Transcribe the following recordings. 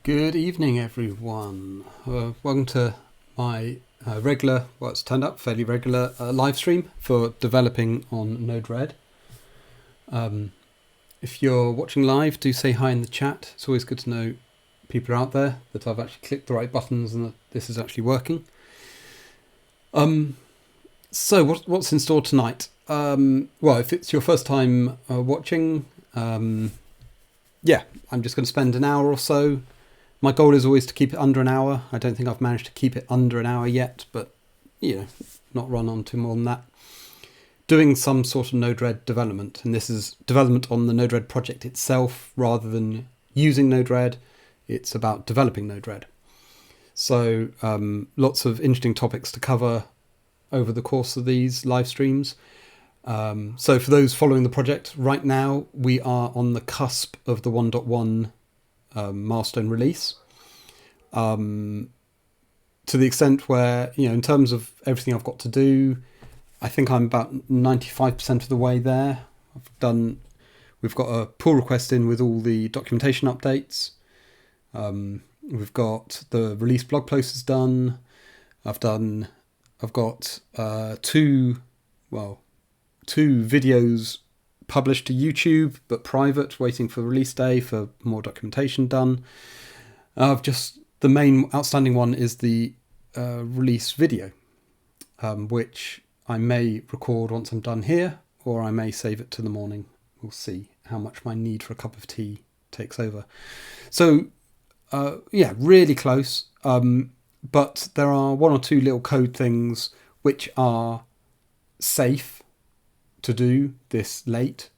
Good evening, everyone. Welcome to my regular, well, it's turned up fairly regular live stream for developing on Node-RED. If you're watching live, do say hi in the chat. It's always good to know people are out there, that I've actually clicked the right buttons and that this is actually working. So what's in store tonight? Well, if it's your first time watching, yeah, I'm just going to spend an hour or so. My goal is always to keep it under an hour. I don't think I've managed to keep it under an hour yet, but, you know, not run on to more than that. Doing some sort of Node-RED development, and this is development on the Node-RED project itself rather than using Node-RED. It's about developing Node-RED. So lots of interesting topics to cover over the course of these live streams. So for those following the project, right now we are on the cusp of the 1.1 milestone release, to the extent where, you know, in terms of everything I've got to do, I think I'm about 95% of the way there. We've got a pull request in with all the documentation updates. We've got the release blog post is done. I've got two videos published to YouTube, but private, waiting for release day for more documentation done. The main outstanding one is the release video, which I may record once I'm done here, or I may save it to the morning. We'll see how much my need for a cup of tea takes over. So, yeah, really close. But there are one or two little code things which are safe to do this late.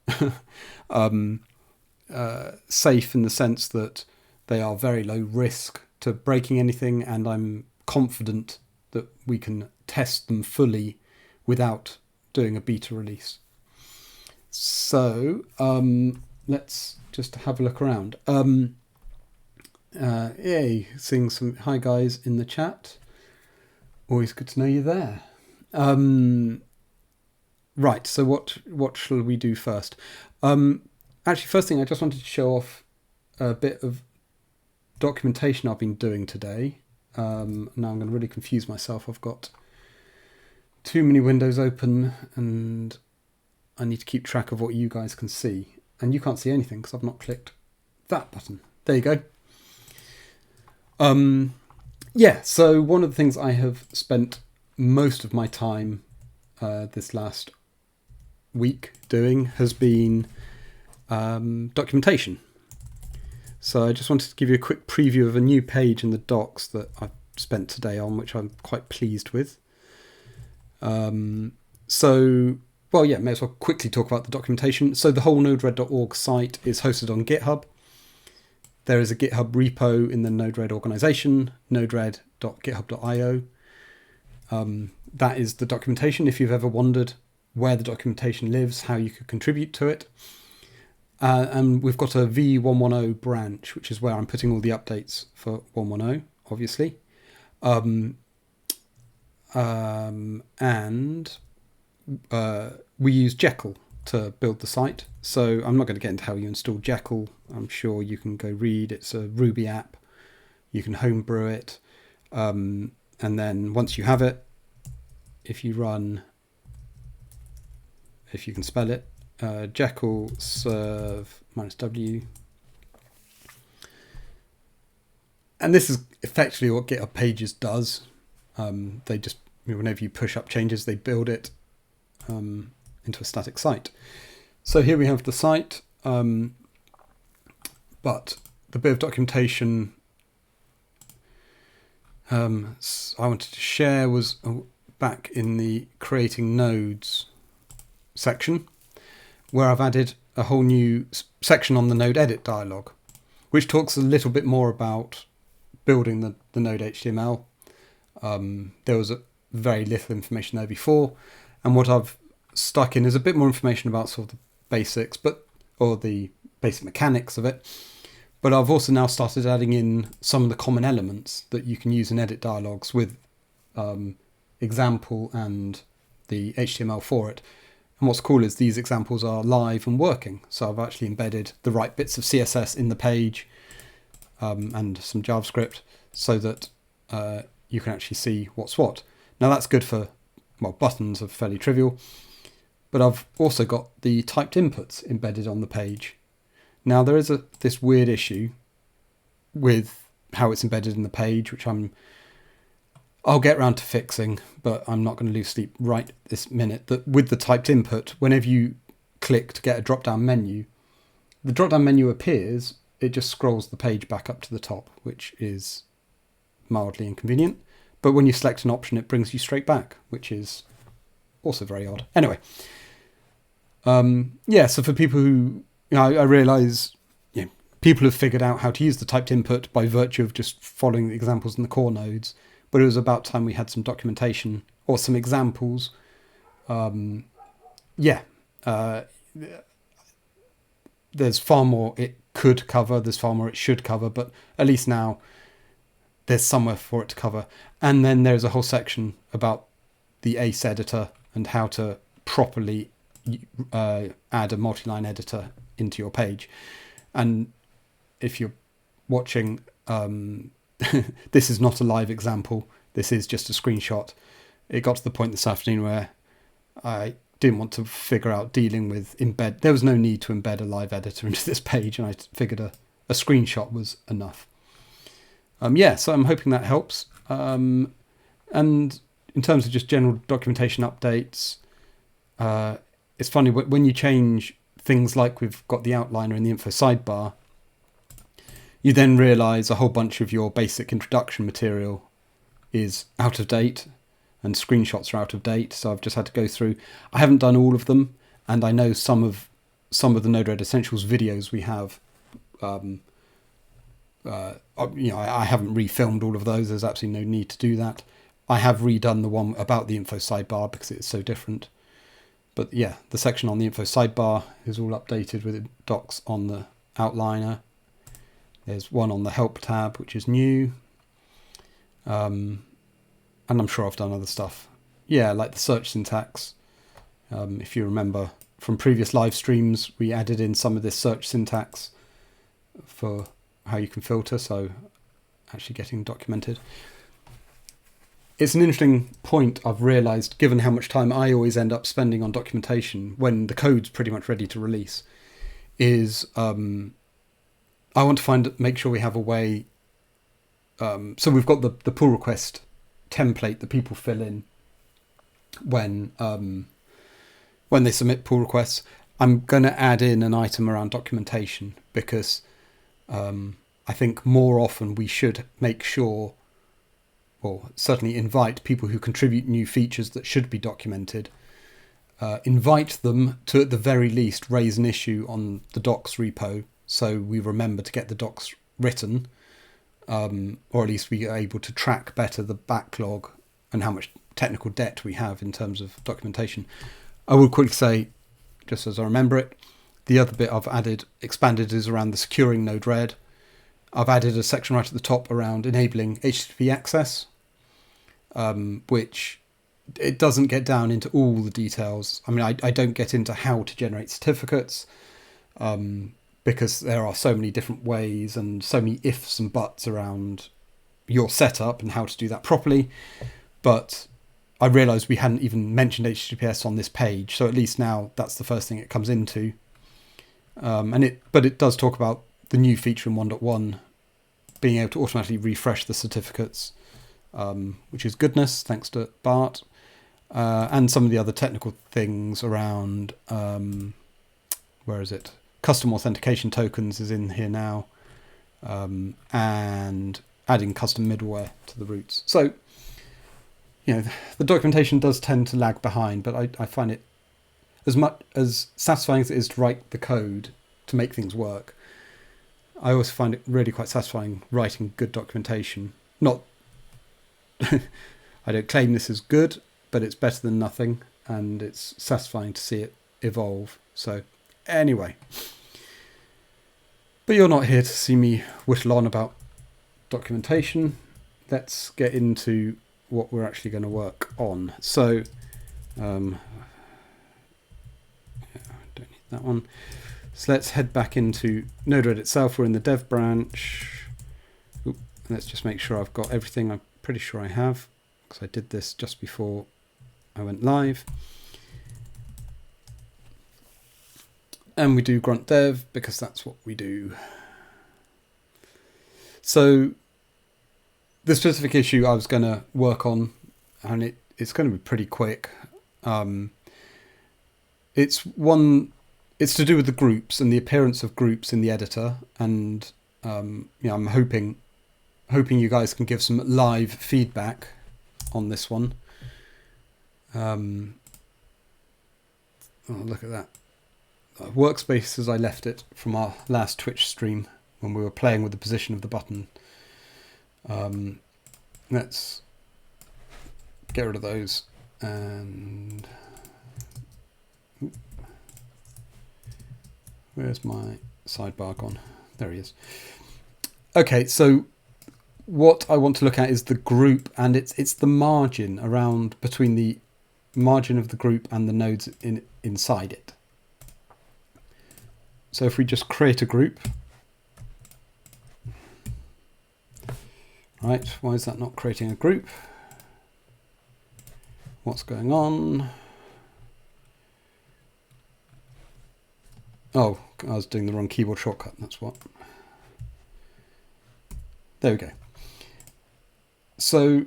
Safe in the sense that they are very low risk to breaking anything, and I'm confident that we can test them fully without doing a beta release. So let's just have a look around. Yay, seeing some hi guys in the chat. Always good to know you're there. Right, so what shall we do first? Actually, first thing, I just wanted to show off a bit of documentation I've been doing today. Now I'm going to really confuse myself. I've got too many windows open and I need to keep track of what you guys can see. And you can't see anything because I've not clicked that button. There you go. Yeah, so one of the things I have spent most of my time this last week doing has been documentation. So I just wanted to give you a quick preview of a new page in the docs that I've spent today on, which I'm quite pleased with. So, well, yeah, may as well quickly talk about the documentation. So the whole node-red.org site is hosted on GitHub. There is a GitHub repo in the Node-RED organization, node-red.github.io. That is the documentation. If you've ever wondered where the documentation lives, how you could contribute to it. And we've got a V110 branch, which is where I'm putting all the updates for 110, obviously. And we use Jekyll to build the site. So I'm not going to get into how you install Jekyll. I'm sure you can go read. It's a Ruby app. You can homebrew it. And then once you have it, if you can spell it, Jekyll serve -w. And this is effectively what GitHub Pages does. They just, whenever you push up changes, they build it into a static site. So here we have the site, but the bit of documentation I wanted to share was back in the creating nodes section, where I've added a whole new section on the node edit dialog, which talks a little bit more about building the node HTML. There was very little information there before, and what I've stuck in is a bit more information about sort of the basics, or the basic mechanics of it. But I've also now started adding in some of the common elements that you can use in edit dialogues with example and the HTML for it. And what's cool is these examples are live and working. So I've actually embedded the right bits of CSS in the page. and some JavaScript so that you can actually see what's what. Now that's good for, well, buttons are fairly trivial, but I've also got the typed inputs embedded on the page. Now there is this weird issue with how it's embedded in the page, which I'll get around to fixing, but I'm not going to lose sleep right this minute. That with the typed input, whenever you click to get a drop-down menu, the drop-down menu appears, it just scrolls the page back up to the top, which is mildly inconvenient. But when you select an option, it brings you straight back, which is also very odd. Anyway, so for people who, I realise people have figured out how to use the typed input by virtue of just following the examples in the core nodes, but it was about time we had some documentation or some examples. There's far more it could cover, there's far more it should cover, but at least now there's somewhere for it to cover. And then there's a whole section about the Ace editor and how to properly add a multi-line editor into your page. And if you're watching, this is not a live example, this is just a screenshot. It got to the point this afternoon where I didn't want to figure out dealing with there was no need to embed a live editor into this page, and I figured a screenshot was enough. So I'm hoping that helps. And in terms of just general documentation updates, it's funny when you change things like we've got the outliner in the info sidebar, you then realise a whole bunch of your basic introduction material is out of date and screenshots are out of date. So I've just had to go through. I haven't done all of them, and I know some of the Node-RED Essentials videos we have. I haven't refilmed all of those. There's absolutely no need to do that. I have redone the one about the info sidebar because it's so different. But yeah, the section on the info sidebar is all updated with docs on the outliner. There's one on the help tab, which is new. And I'm sure I've done other stuff. Yeah, like the search syntax. If you remember from previous live streams, we added in some of this search syntax for how you can filter, so actually getting documented. It's an interesting point I've realised, given how much time I always end up spending on documentation when the code's pretty much ready to release, is I want to make sure we have a way. So we've got the pull request template that people fill in when they submit pull requests. I'm going to add in an item around documentation because I think more often we should make sure, or certainly invite people who contribute new features that should be documented, invite them to at the very least raise an issue on the docs repo so we remember to get the docs written, or at least we are able to track better the backlog and how much technical debt we have in terms of documentation. I will quickly say, just as I remember it, the other bit I've expanded is around the securing Node-RED. I've added a section right at the top around enabling HTTP access, which it doesn't get down into all the details. I mean, I don't get into how to generate certificates because there are so many different ways and so many ifs and buts around your setup and how to do that properly. But I realised we hadn't even mentioned HTTPS on this page, so at least now that's the first thing it comes into. But it does talk about the new feature in 1.1 being able to automatically refresh the certificates, which is goodness, thanks to Bart, and some of the other technical things around, custom authentication tokens is in here now, and adding custom middleware to the roots. So, the documentation does tend to lag behind, but I find it as much as satisfying as it is to write the code to make things work. I also find it really quite satisfying writing good documentation. Not, I don't claim this is good, but it's better than nothing, and it's satisfying to see it evolve. So, anyway. But you're not here to see me whittle on about documentation. Let's get into what we're actually going to work on. So, don't need that one. So let's head back into Node-RED itself. We're in the dev branch. let's just make sure I've got everything. I'm pretty sure I have, because I did this just before I went live. And we do grunt dev because that's what we do. So the specific issue I was going to work on, and it's going to be pretty quick. It's to do with the groups and the appearance of groups in the editor, and I'm hoping you guys can give some live feedback on this one. Oh, look at that. Workspace as I left it from our last Twitch stream when we were playing with the position of the button. Let's get rid of those, and where's my sidebar gone? There he is. Okay, so what I want to look at is the group, and it's the margin around between the margin of the group and the nodes inside it. So if we just create a group, right, why is that not creating a group? What's going on? Oh, I was doing the wrong keyboard shortcut, that's what. There we go. So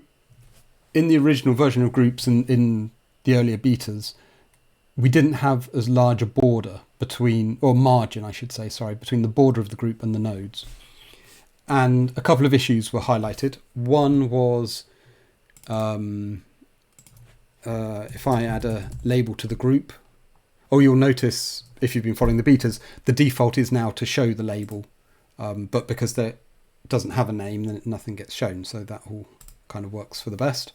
in the original version of groups and in the earlier betas, we didn't have as large a border between, or margin I should say, sorry, between the border of the group and the nodes. And a couple of issues were highlighted. One was if I add a label to the group, you'll notice if you've been following the betas, the default is now to show the label, but because it doesn't have a name, then nothing gets shown. So that all kind of works for the best.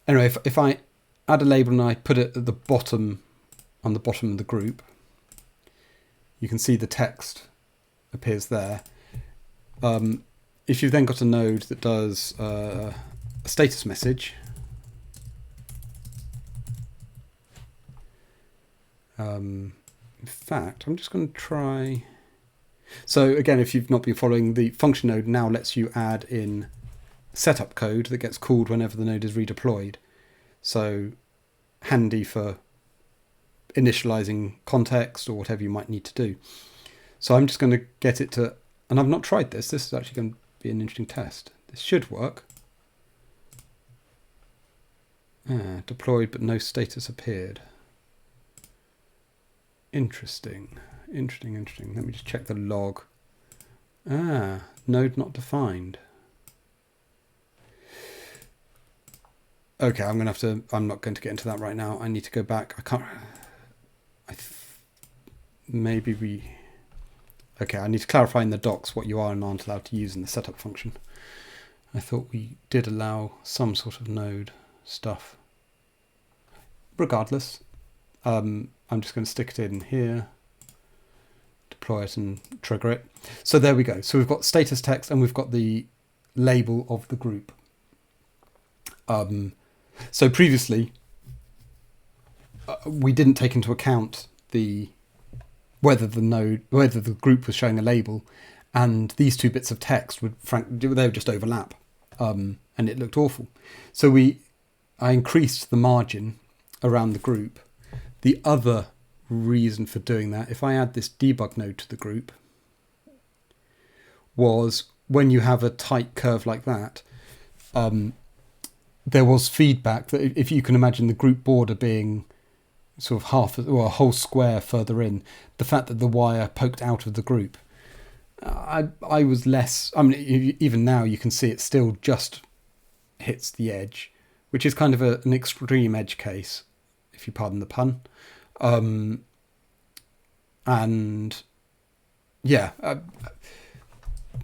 Anyway, if I add a label and I put it at the bottom, on the bottom of the group, you can see the text appears there. If you've then got a node that does a status message, in fact, I'm just going to try. So again, if you've not been following, the function node now lets you add in setup code that gets called whenever the node is redeployed. So handy for initializing context or whatever you might need to do. So I'm just going to get it to, and I've not tried this. This is actually going to be an interesting test. This should work. Deployed, but no status appeared. Interesting. Let me just check the log. Node not defined. Okay, I'm not going to get into that right now. I need to go back. Okay, I need to clarify in the docs what you are and aren't allowed to use in the setup function. I thought we did allow some sort of node stuff. Regardless, I'm just going to stick it in here, deploy it and trigger it. So there we go. So we've got status text and we've got the label of the group. So previously, we didn't take into account whether the group was showing a label, and these two bits of text would just overlap, and it looked awful. So I increased the margin around the group. The other reason for doing that, if I add this debug node to the group, was when you have a tight curve like that, there was feedback that if you can imagine the group border being sort of half or a whole square further in, the fact that the wire poked out of the group, I was less. I mean, even now you can see it still just hits the edge, which is kind of an extreme edge case, if you pardon the pun. And yeah,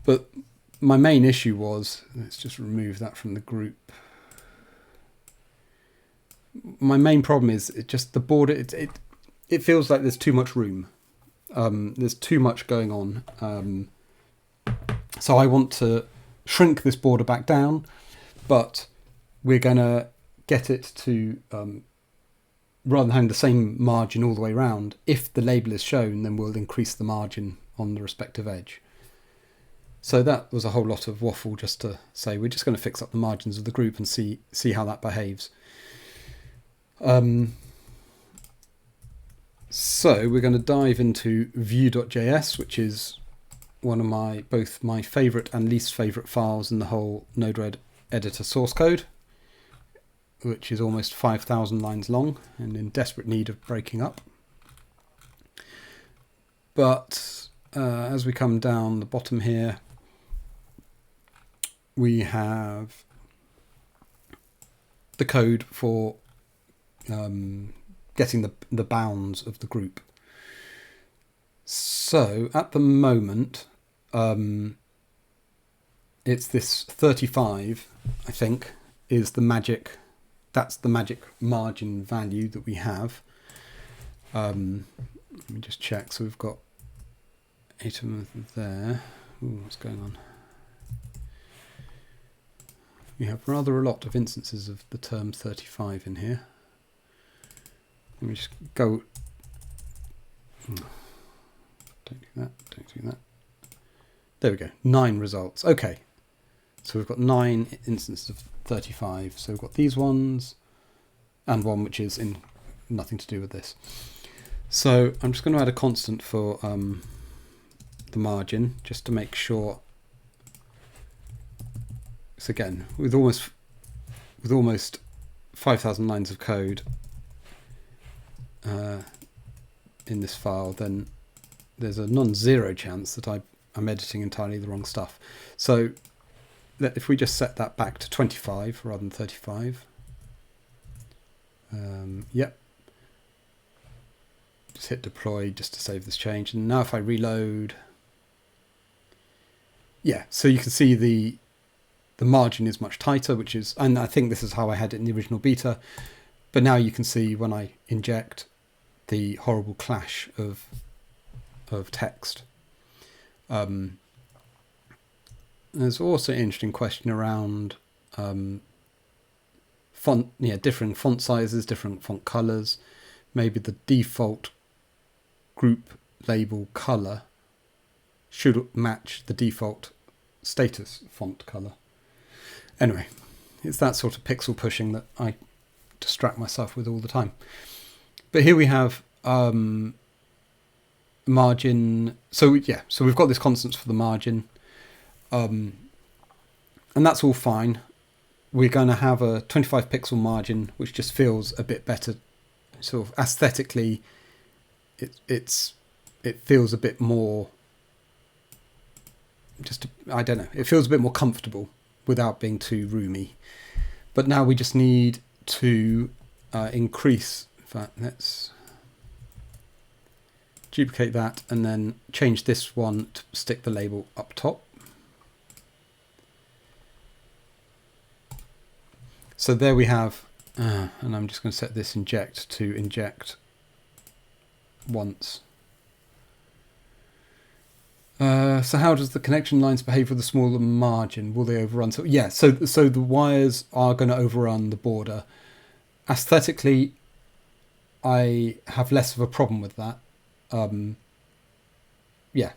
but my main issue was, let's just remove that from the group. My main problem is just the border. It feels like there's too much room. There's too much going on. So I want to shrink this border back down, but we're going to get it to, rather than having the same margin all the way around, if the label is shown, then we'll increase the margin on the respective edge. So that was a whole lot of waffle just to say we're just going to fix up the margins of the group and see how that behaves. So we're going to dive into Vue.js, which is one of both my favourite and least favourite files in the whole Node-RED editor source code, which is almost 5,000 lines long and in desperate need of breaking up. But as we come down the bottom here, we have the code for getting the bounds of the group. So at the moment, it's this 35, I think, is the magic. That's the magic margin value that we have. Let me just check. So we've got 8 of them there. Ooh, what's going on? We have rather a lot of instances of the term 35 in here. Let me just go. Don't do that. Don't do that. There we go. 9 results. Okay. So we've got 9 instances of 35. So we've got these ones and one which is in nothing to do with this. So I'm just going to add a constant for the margin just to make sure. So again, with almost 5,000 lines of code in this file, then there's a non-zero chance that I'm editing entirely the wrong stuff. So if we just set that back to 25 rather than 35, yep. Just hit deploy just to save this change. And now if I reload, yeah, so you can see the margin is much tighter, and I think this is how I had it in the original beta, but now you can see when I inject the horrible clash of text. There's also an interesting question around different font sizes, different font colors. Maybe the default group label color should match the default status font color. Anyway, it's that sort of pixel pushing that I distract myself with all the time. But here we have margin. So yeah, so we've got this constant for the margin, and that's all fine. We're going to have a 25 pixel margin, which just feels a bit better. Sort of aesthetically, it feels a bit more. I don't know. It feels a bit more comfortable without being too roomy. But now we just need to increase. In fact, let's duplicate that and then change this one to stick the label up top. So there we have, and I'm just going to set this inject to inject once. So how does the connection lines behave with a smaller margin? Will they overrun? So yeah, so the wires are going to overrun the border. Aesthetically, I have less of a problem with that. Yeah,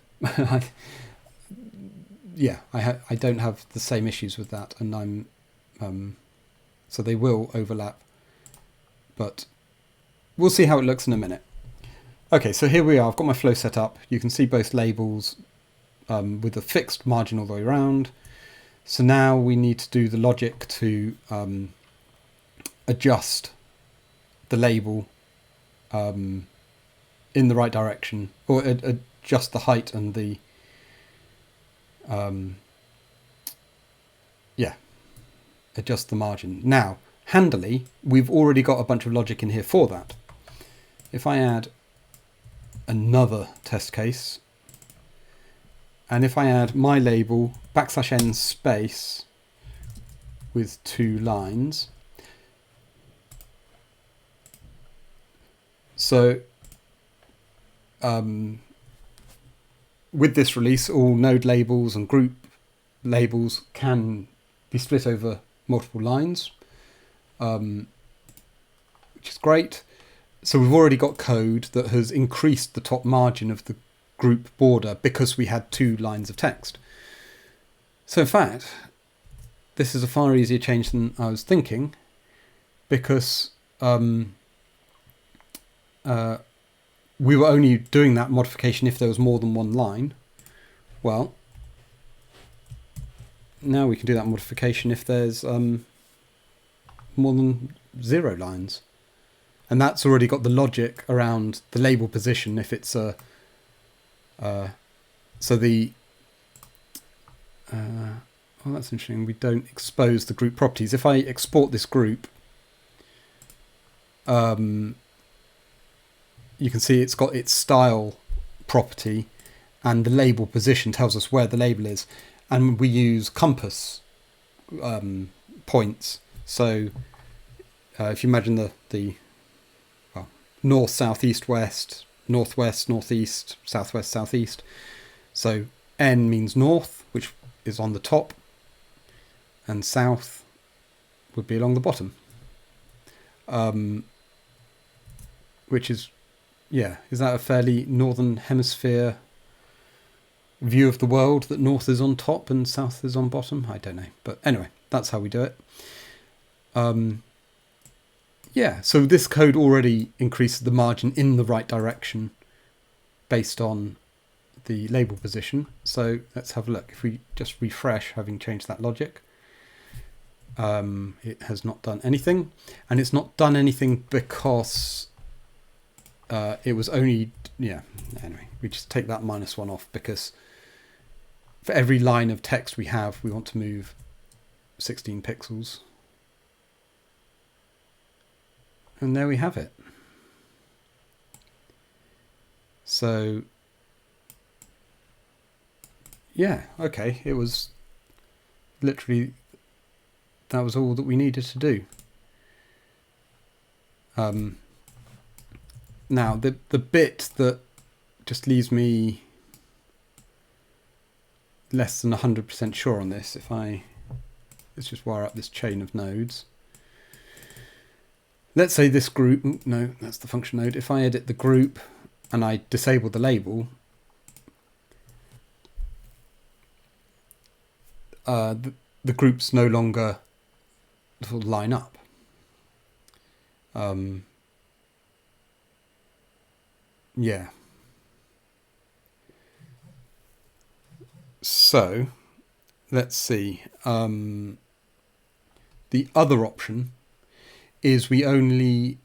I don't have the same issues with that, and so they will overlap, but we'll see how it looks in a minute. Okay, so here we are. I've got my flow set up. You can see both labels with a fixed margin all the way around. So now we need to do the logic to adjust the label in the right direction, or adjust the height and the adjust the margin. Now, handily, we've already got a bunch of logic in here for that. If I add another test case, and if I add my label \n space with 2 lines, so with this release, all node labels and group labels can be split over multiple lines, which is great. So we've already got code that has increased the top margin of the group border because we had 2 lines of text. So in fact, this is a far easier change than I was thinking, because we were only doing that modification if there was more than one line. Well, now we can do that modification if there's more than 0 lines. And that's already got the logic around the label position if it's a... so the... well, that's interesting. We don't expose the group properties. If I export this group, you can see it's got its style property, and the label position tells us where the label is. And we use compass points. So if you imagine the well, north, south, east, west, northwest, northeast, southwest, southeast. So N means north, which is on the top, and south would be along the bottom. Which is, yeah, is that a fairly northern hemisphere view of the world, that north is on top and south is on bottom? I don't know, but anyway, that's how we do it. Yeah, so this code already increases the margin in the right direction based on the label position. So let's have a look. If we just refresh, having changed that logic, it has not done anything. And it's not done anything because it was only, yeah, anyway, we just take that -1 off, because for every line of text we have, we want to move 16 pixels. And there we have it. So, yeah, okay, it was literally, that was all that we needed to do. Now, the bit that just leaves me less than 100% sure on this, let's just wire up this chain of nodes. Let's say this group, no, that's the function node. If I edit the group and I disable the label, the groups no longer sort of line up. Yeah. So, let's see. The other option is we only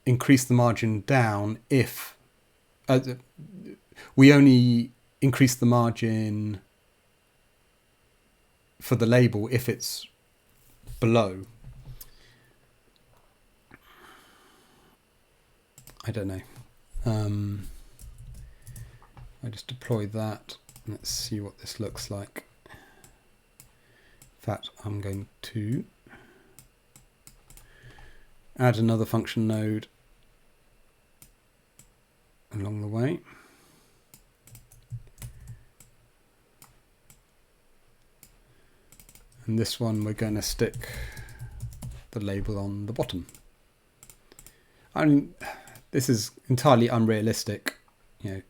increase the margin down if... we only increase the margin for the label if it's below. I don't know. I just deploy that. Let's see what this looks like. In fact, I'm going to add another function node along the way. And this one we're going to stick the label on the bottom. I mean, this is entirely unrealistic. You know,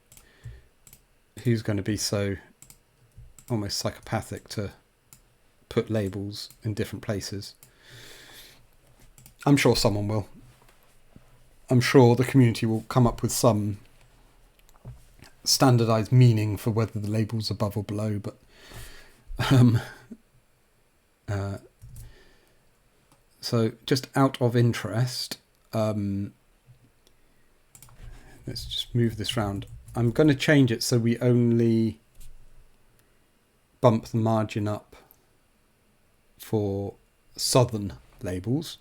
who's going to be so almost psychopathic to put labels in different places? I'm sure someone will. I'm sure the community will come up with some standardized meaning for whether the label's above or below, but so just out of interest, let's just move this round. I'm going to change it so we only bump the margin up for southern labels,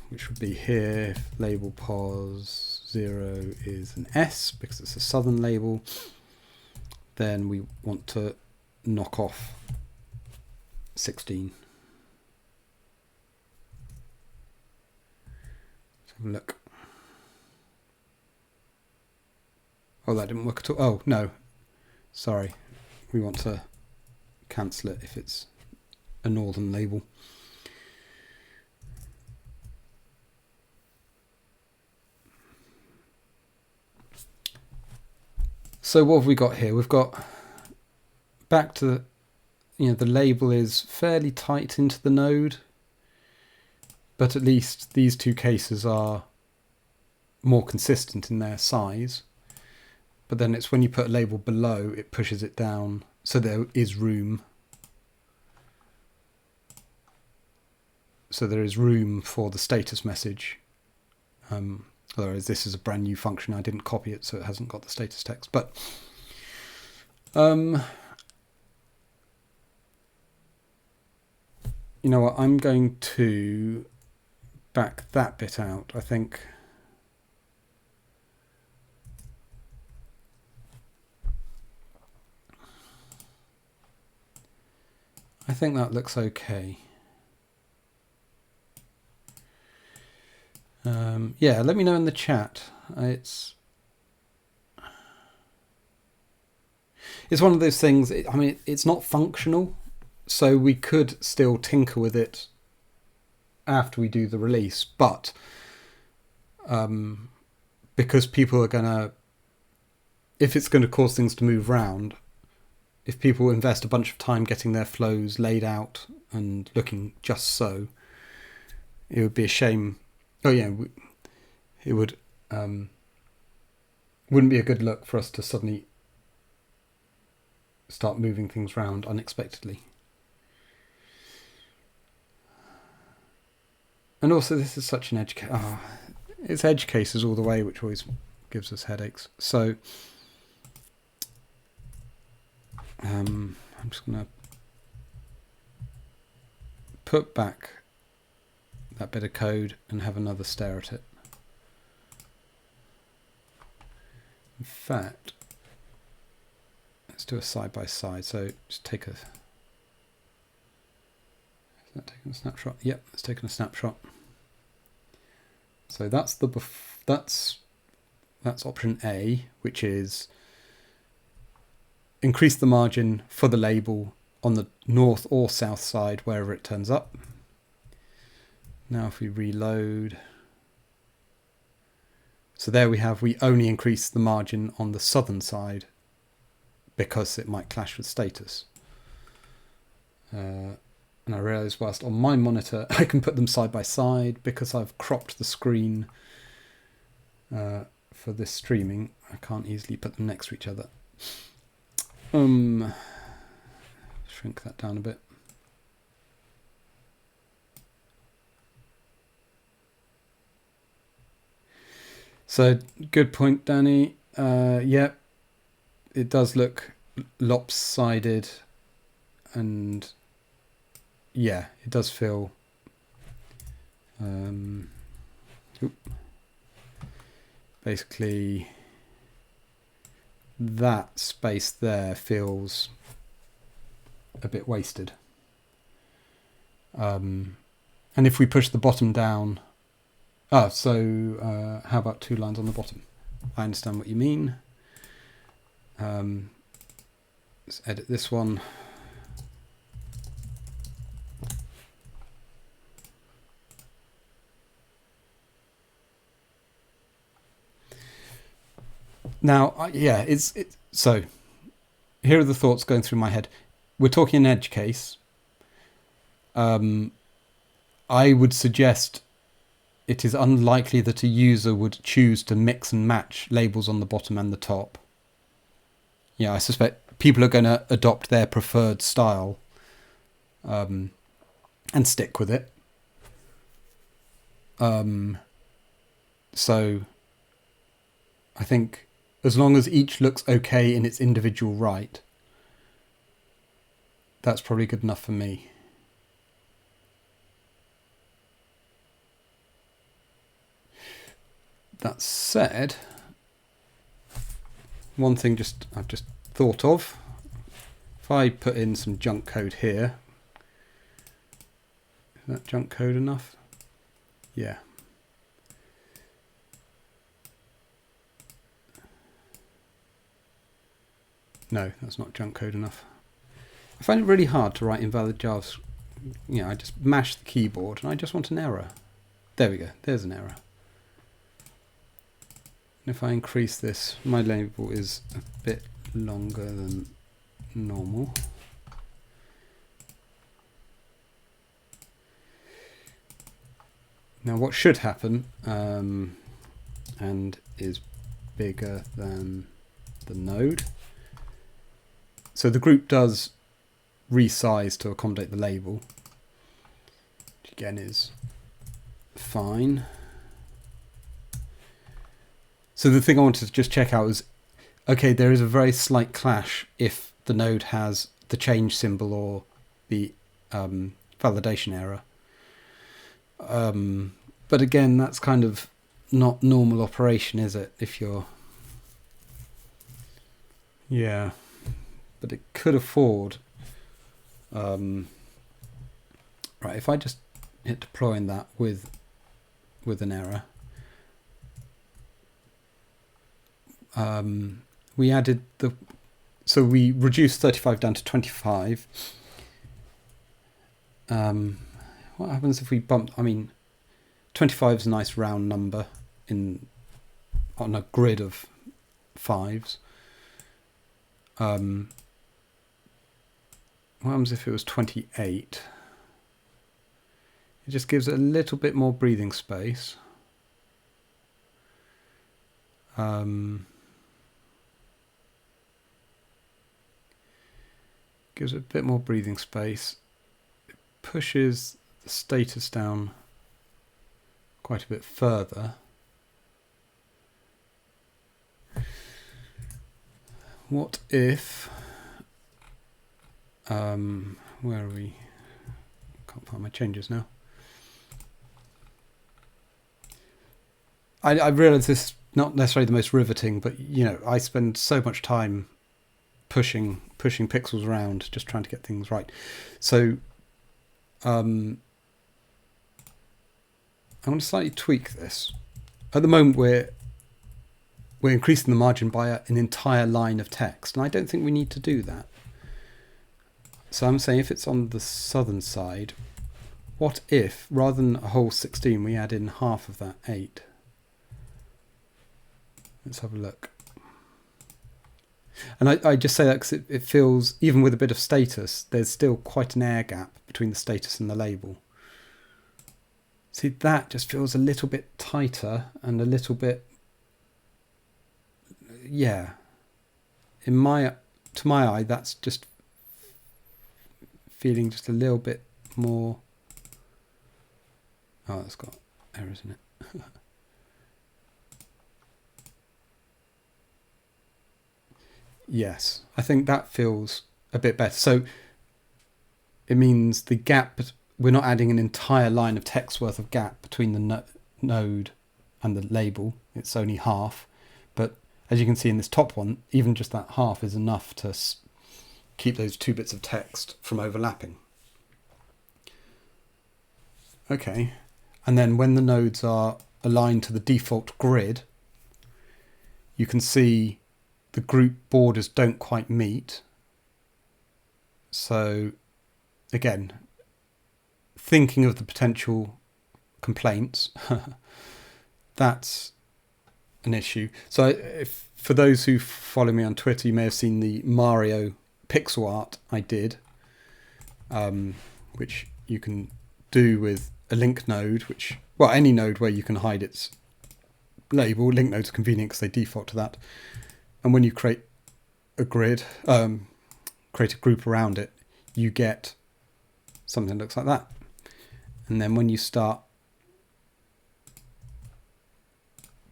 which would be here. If label pos 0 is an S because it's a southern label, then we want to knock off 16. Let's have a look. Oh, that didn't work at all. Oh, no. Sorry. We want to cancel it if it's a northern label. So what have we got here? We've got back to the label is fairly tight into the node, but at least these two cases are more consistent in their size. But then it's when you put a label below, it pushes it down, so there is room. So there is room for the status message. Otherwise, this is a brand new function. I didn't copy it, so it hasn't got the status text. But you know what? I'm going to back that bit out, I think. I think that looks okay. Yeah, let me know in the chat. It's one of those things, I mean, it's not functional, so we could still tinker with it after we do the release, but because people are going to, if it's going to cause things to move around, if people invest a bunch of time getting their flows laid out and looking just so, it would be a shame. Oh yeah, it would wouldn't be a good look for us to suddenly start moving things around unexpectedly. And also, this is such an edge case. It's edge cases all the way, which always gives us headaches. So I'm just going to put back that bit of code and have another stare at it. In fact, let's do a side by side. So just take a, is that taking a snapshot? Yep, it's taking a snapshot. So that's that's option A, which is increase the margin for the label on the north or south side, wherever it turns up. Now if we reload, so there we only increase the margin on the southern side because it might clash with status. And I realised whilst on my monitor I can put them side by side because I've cropped the screen for this streaming. I can't easily put them next to each other. Shrink that down a bit. So good point, Danny. Yeah, it does look lopsided, and yeah, it does feel basically that space there feels a bit wasted. And if we push the bottom down, how about 2 lines on the bottom? I understand what you mean. Let's edit this one. Now, yeah, so here are the thoughts going through my head. We're talking an edge case. I would suggest it is unlikely that a user would choose to mix and match labels on the bottom and the top. Yeah, I suspect people are going to adopt their preferred style and stick with it. So I think as long as each looks okay in its individual right, that's probably good enough for me. That said, one thing I've just thought of, if I put in some junk code here, is that junk code enough? Yeah. No, that's not junk code enough. I find it really hard to write invalid JavaScript. You know, I just mash the keyboard and I just want an error. There we go. There's an error. And if I increase this, my label is a bit longer than normal. Now what should happen, and is bigger than the node. So the group does resize to accommodate the label, which again is fine. So the thing I wanted to just check out is, okay, there is a very slight clash if the node has the change symbol or the validation error. But again, that's kind of not normal operation, is it? If you're... Yeah. But it could afford... Right, if I just hit deploying that with an error... we added the... So we reduced 35 down to 25. What happens if we bump... I mean, 25 is a nice round number on a grid of 5s. What happens if it was 28? It just gives it a little bit more breathing space. Gives it a bit more breathing space. It pushes the status down quite a bit further. What if... where are we? Can't find my changes now. I realise this is not necessarily the most riveting, but you know, I spend so much time pushing pixels around, just trying to get things right. So I'm going to slightly tweak this. At the moment, we're increasing the margin by an entire line of text, and I don't think we need to do that. So I'm saying if it's on the southern side, what if, rather than a whole 16, we add in half of that 8? Let's have a look. And I just say that because it feels, even with a bit of status, there's still quite an air gap between the status and the label. See, that just feels a little bit tighter and a little bit, yeah. To my eye, that's just feeling just a little bit more. Oh, it's got errors in it. Yes, I think that feels a bit better. So it means the gap, we're not adding an entire line of text worth of gap between the node and the label. It's only half. But as you can see in this top one, even just that half is enough to keep those two bits of text from overlapping. Okay, and then when the nodes are aligned to the default grid, you can see the group borders don't quite meet. So again, thinking of the potential complaints, that's an issue. So if, for those who follow me on Twitter, you may have seen the Mario pixel art I did, which you can do with a link node, which, well, any node where you can hide its label. Link nodes are convenient because they default to that. And when you create a grid, create a group around it, you get something that looks like that. And then when you start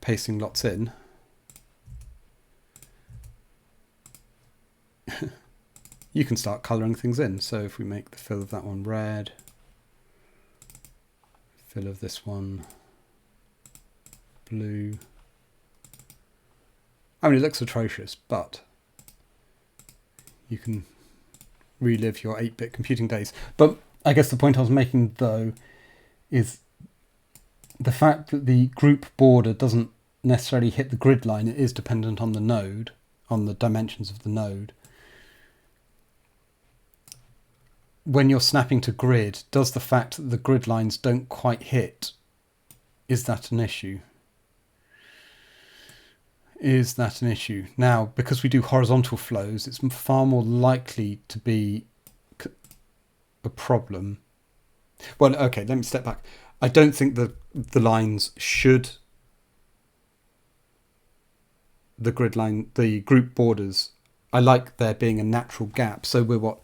pasting lots in, you can start colouring things in. So if we make the fill of that one red, fill of this one blue. I mean, it looks atrocious, but you can relive your 8-bit computing days. But I guess the point I was making, though, is the fact that the group border doesn't necessarily hit the grid line. It is dependent on the node, on the dimensions of the node. When you're snapping to grid, does the fact that the grid lines don't quite hit, is that an issue? is that an issue? Now, because we do horizontal flows, it's far more likely to be a problem. Well, okay, let me step back. I don't think the lines should, the grid line, the group borders, I like there being a natural gap. So we're what,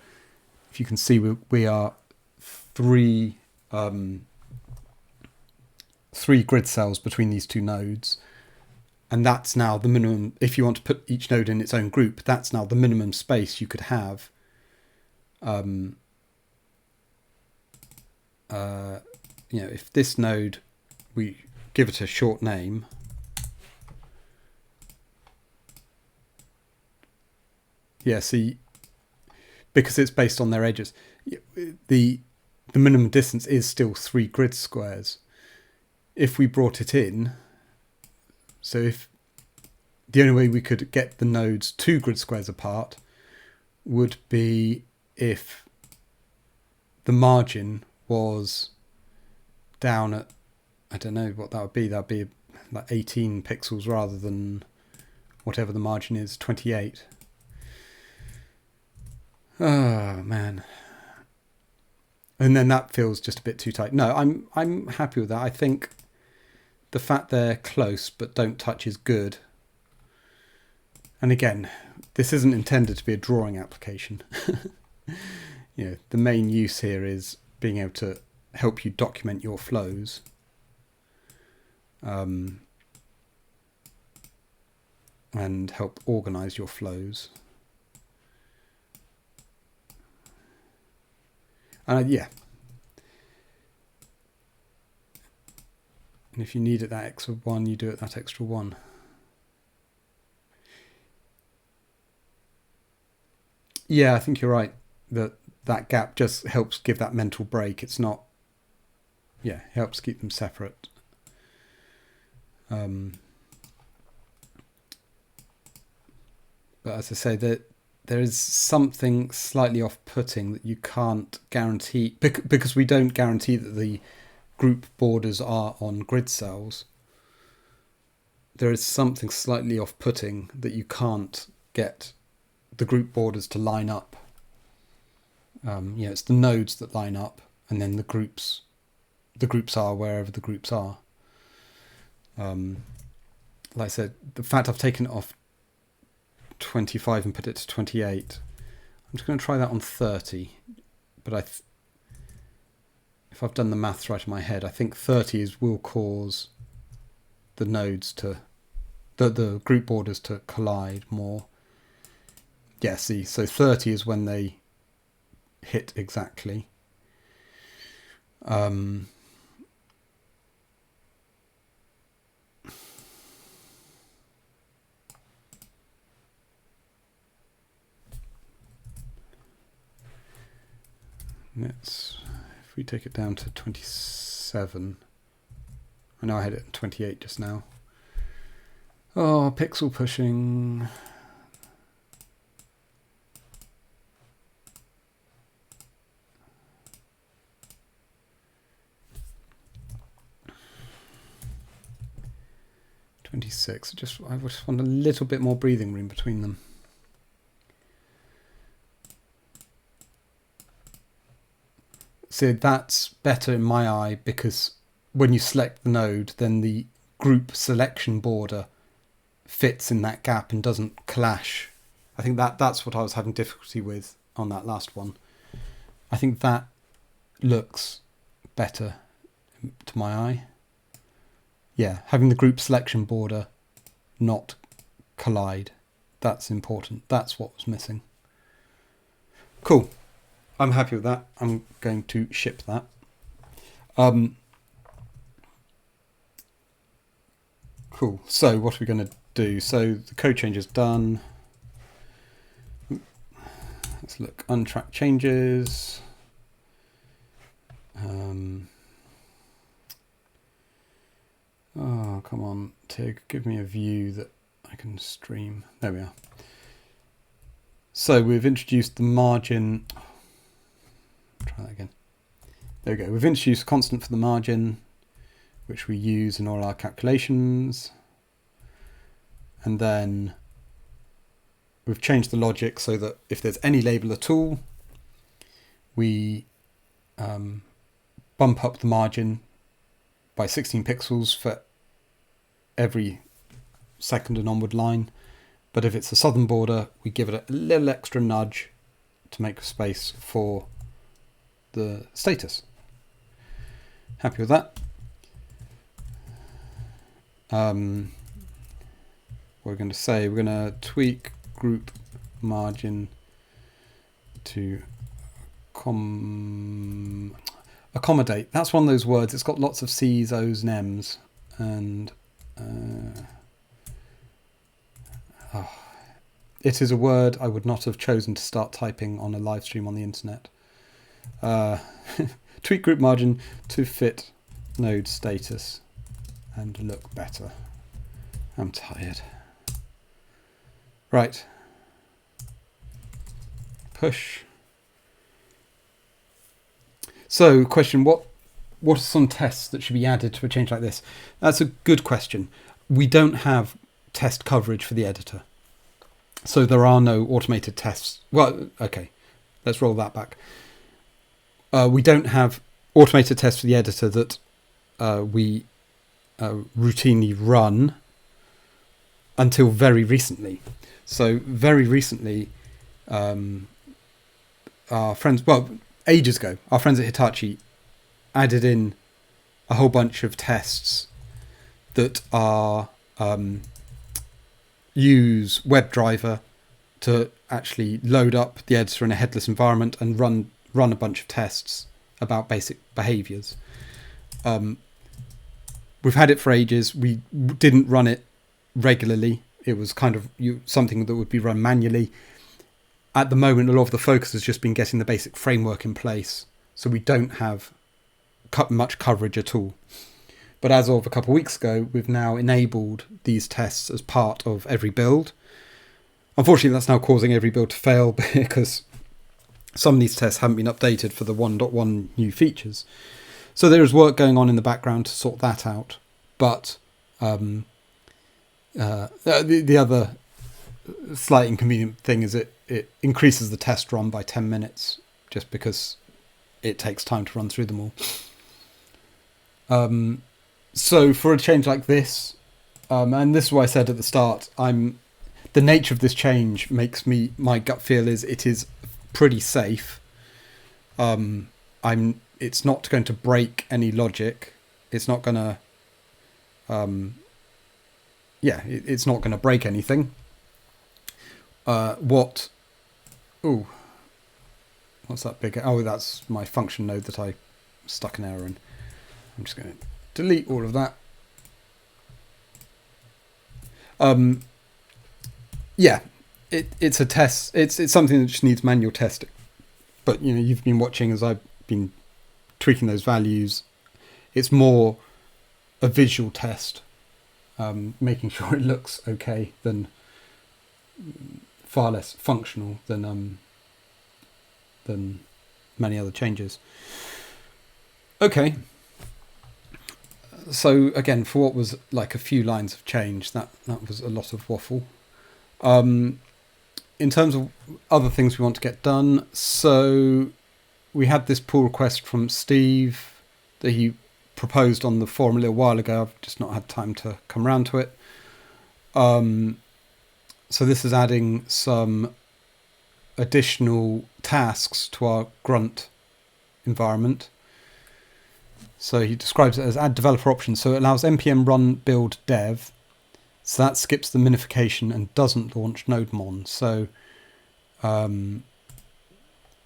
if you can see, we are three grid cells between these two nodes. And that's now the minimum. If you want to put each node in its own group, that's now the minimum space you could have. If this node, we give it a short name. Yeah, see, because it's based on their edges, the minimum distance is still 3 grid squares. If we brought it in, so if the only way we could get the nodes 2 grid squares apart would be if the margin was down at, I don't know what that would be. That'd be like 18 pixels rather than whatever the margin is, 28. Oh man. And then that feels just a bit too tight. No, I'm happy with that. I think the fact they're close but don't touch is good. And again, this isn't intended to be a drawing application. The main use here is being able to help you document your flows. And help organize your flows. And if you need it that extra 1, you do it that extra 1. Yeah, I think you're right. That gap just helps give that mental break. It's not, helps keep them separate. But as I say, there is something slightly off-putting that you can't guarantee, because we don't guarantee that the group borders are on grid cells. There is something slightly off-putting that you can't get the group borders to line up. It's the nodes that line up, and then the groups are wherever the groups are. Like I said, the fact I've taken it off 25 and put it to 28, I'm just going to try that on 30, but if I've done the maths right in my head, I think 30 will cause the nodes to, the group borders to collide more. Yeah, see, so 30 is when they hit exactly. If we take it down to 27, I know I had it at 28 just now. Oh, pixel pushing. I just want a little bit more breathing room between them. So that's better in my eye, because when you select the node, then the group selection border fits in that gap and doesn't clash. I think that's what I was having difficulty with on that last one. I think that looks better to my eye. Yeah, having the group selection border not collide, that's important. That's what was missing. Cool. I'm happy with that. I'm going to ship that. Cool. So what are we going to do? So the code change is done. Let's look. Untracked changes. Oh, come on, Tig, give me a view that I can stream. There we are. So we've introduced the margin. Try that again. There we go. We've introduced a constant for the margin, which we use in all our calculations. And then we've changed the logic so that if there's any label at all, we bump up the margin by 16 pixels for every second and onward line. But if it's a southern border, we give it a little extra nudge to make space for the status. Happy with that? We're going to say we're going to tweak group margin to accommodate. That's one of those words. It's got lots of C's, O's, and M's, and it is a word I would not have chosen to start typing on a live stream on the internet. Tweak group margin to fit node status and look better. I'm tired. Right. Push. So, question, what are some tests that should be added to a change like this? That's a good question. We don't have test coverage for the editor. So there are no automated tests. Well, okay, let's roll that back. We don't have automated tests for the editor that we routinely run until very recently. So very recently, our friends, well, ages ago, our friends at Hitachi added in a whole bunch of tests that are use WebDriver to actually load up the editor in a headless environment and run a bunch of tests about basic behaviors. We've had it for ages. We didn't run it regularly. It was kind of something that would be run manually. At the moment, a lot of the focus has just been getting the basic framework in place, so we don't have much coverage at all. But as of a couple of weeks ago, we've now enabled these tests as part of every build. Unfortunately, that's now causing every build to fail because some of these tests haven't been updated for the 1.1 new features. So there is work going on in the background to sort that out. But the other slight inconvenient thing is it increases the test run by 10 minutes just because it takes time to run through them all. So for a change like this, and this is what I said at the start, the nature of this change makes my gut feel is it is pretty safe. It's not going to break any logic. It's not going to, it's not going to break anything. What's that big? Oh, that's my function node that I stuck an error in. I'm just going to delete all of that. It's a test. It's something that just needs manual testing. But you've been watching as I've been tweaking those values. It's more a visual test, making sure it looks okay than far less functional than many other changes. Okay. So again, for what was like a few lines of change, that was a lot of waffle. In terms of other things we want to get done, so we had this pull request from Steve that he proposed on the forum a little while ago. I've just not had time to come around to it. So this is adding some additional tasks to our grunt environment. So he describes it as add developer options. So it allows npm run build dev. So that skips the minification and doesn't launch nodemon. So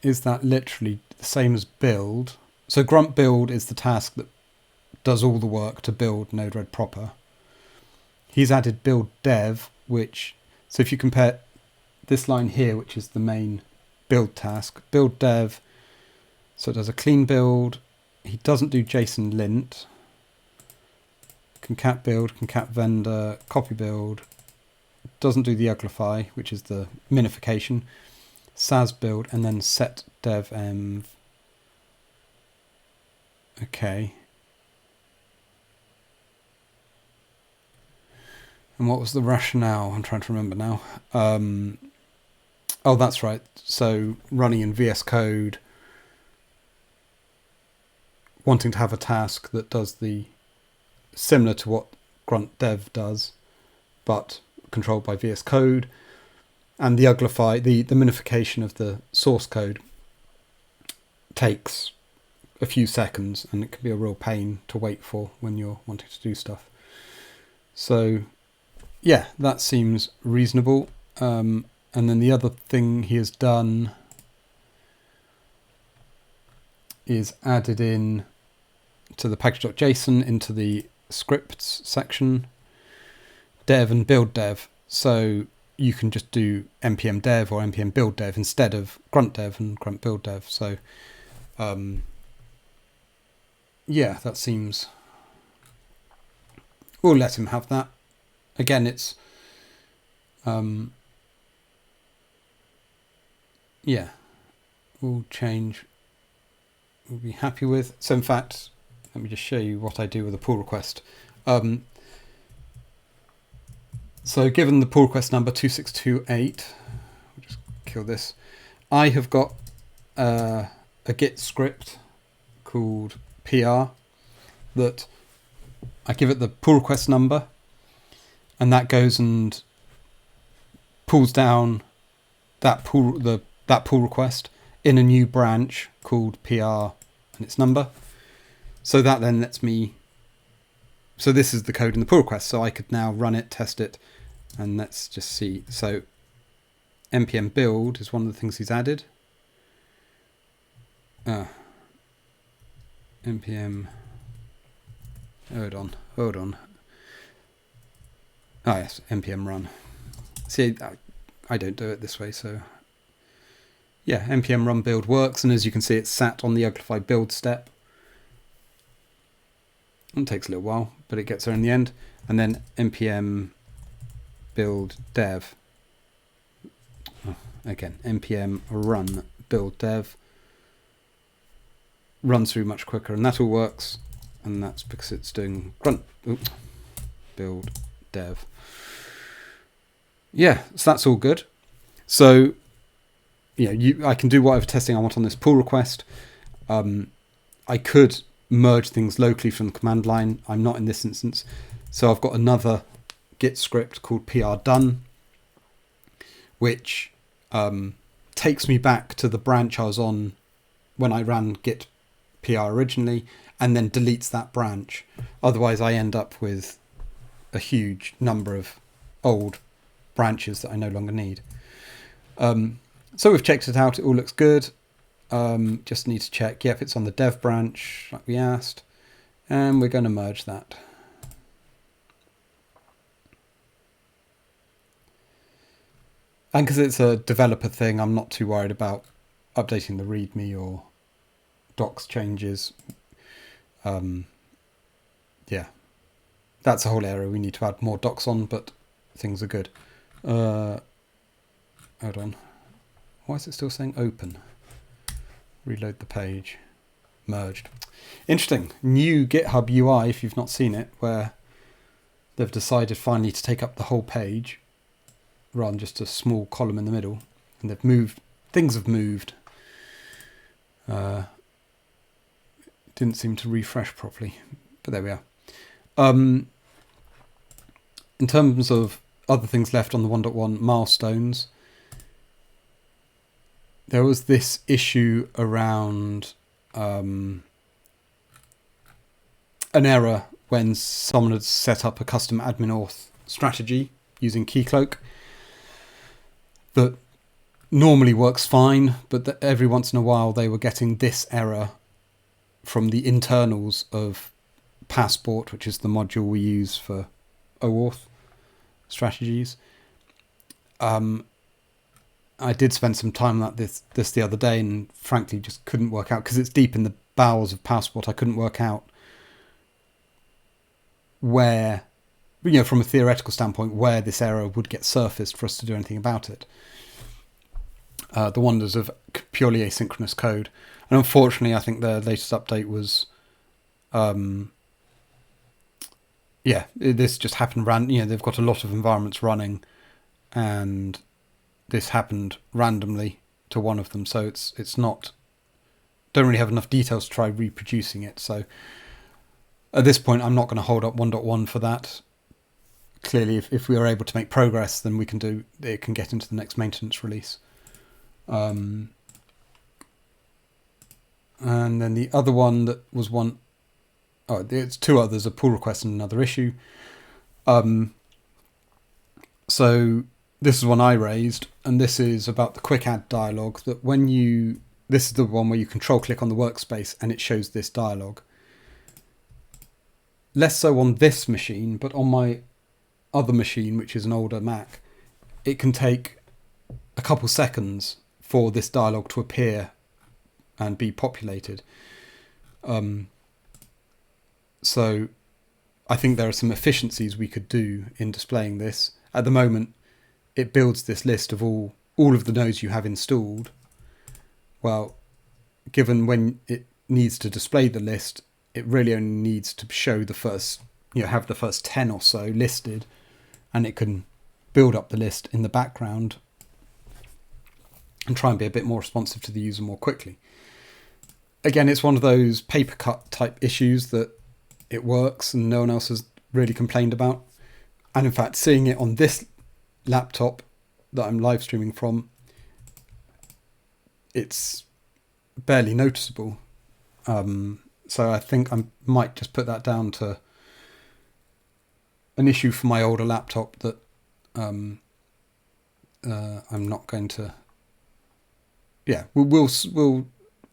is that literally the same as build? So grunt build is the task that does all the work to build Node-RED proper. He's added build dev, so if you compare this line here, which is the main build task, build dev, so it does a clean build. He doesn't do JSON lint. Concat build, concat vendor, copy build. Doesn't do the uglify, which is the minification. Sas build, and then set dev env. Okay. And what was the rationale? I'm trying to remember now. Oh, that's right. So running in VS Code, wanting to have a task that does the similar to what grunt dev does, but controlled by VS Code, and the uglify, the minification of the source code takes a few seconds, and it can be a real pain to wait for when you're wanting to do stuff. So yeah, that seems reasonable. And then the other thing he has done is added in to the package.json into the scripts section, dev and build dev. So you can just do npm dev or npm build dev instead of grunt dev and grunt build dev. So yeah, that seems... We'll let him have that. Again, it's... yeah, we'll change... We'll be happy with. So in fact, let me just show you what I do with a pull request. So given the pull request number 2628, I'll just kill this. I have got a Git script called PR that I give it the pull request number, and that goes and pulls down that pull request in a new branch called PR and its number. So that then lets me... So this is the code in the pull request, so I could now run it, test it, and let's just see. So npm build is one of the things he's added. Npm... Hold on. Ah, yes, npm run. See, I don't do it this way, so... Yeah, npm run build works, and as you can see, it's sat on the uglify build step. It takes a little while, but it gets there in the end. And then npm build dev. Oh, again, npm run build dev. Runs through much quicker, and that all works. And that's because it's doing grunt build dev. Yeah, so that's all good. So, I can do whatever testing I want on this pull request. I could merge things locally from the command line. I'm not in this instance. So I've got another Git script called PR done, which takes me back to the branch I was on when I ran Git PR originally, and then deletes that branch. Otherwise, I end up with a huge number of old branches that I no longer need. So we've checked it out. It all looks good. Just need to check, yep, it's on the dev branch, like we asked. And we're going to merge that. And because it's a developer thing, I'm not too worried about updating the README or docs changes. Yeah, that's a whole area we need to add more docs on, but things are good. Hold on. Why is it still saying open? Reload the page. Merged. Interesting. New GitHub UI, if you've not seen it, where they've decided finally to take up the whole page rather than just a small column in the middle. And they've moved. Things have moved. Didn't seem to refresh properly, but there we are. In terms of other things left on the 1.1 milestones, there was this issue around an error when someone had set up a custom admin auth strategy using Keycloak that normally works fine, but that every once in a while they were getting this error from the internals of Passport, which is the module we use for OAuth strategies. I did spend some time on that this the other day, and frankly just couldn't work out, because it's deep in the bowels of Passport. I couldn't work out where, from a theoretical standpoint, where this error would get surfaced for us to do anything about it. The wonders of purely asynchronous code. And unfortunately, I think the latest update was this just happened they've got a lot of environments running, and this happened randomly to one of them, so it's not, don't really have enough details to try reproducing it. So at this point, I'm not going to hold up 1.1 for that. Clearly, if we are able to make progress, then it can get into the next maintenance release. And then the other one that was it's two others, a pull request and another issue. So this is one I raised, and this is about the quick add dialog, that this is the one where you control click on the workspace and it shows this dialog. Less so on this machine, but on my other machine, which is an older Mac, it can take a couple seconds for this dialog to appear and be populated. So I think there are some efficiencies we could do in displaying this. At the moment, it builds this list of all of the nodes you have installed. Well, given when it needs to display the list, it really only needs to show the first, have the first 10 or so listed, and it can build up the list in the background and try and be a bit more responsive to the user more quickly. Again, it's one of those paper cut type issues that it works and no one else has really complained about. And in fact, seeing it on this laptop that I'm live streaming from, it's barely noticeable. So I think I might just put that down to an issue for my older laptop that I'm not going to. We'll.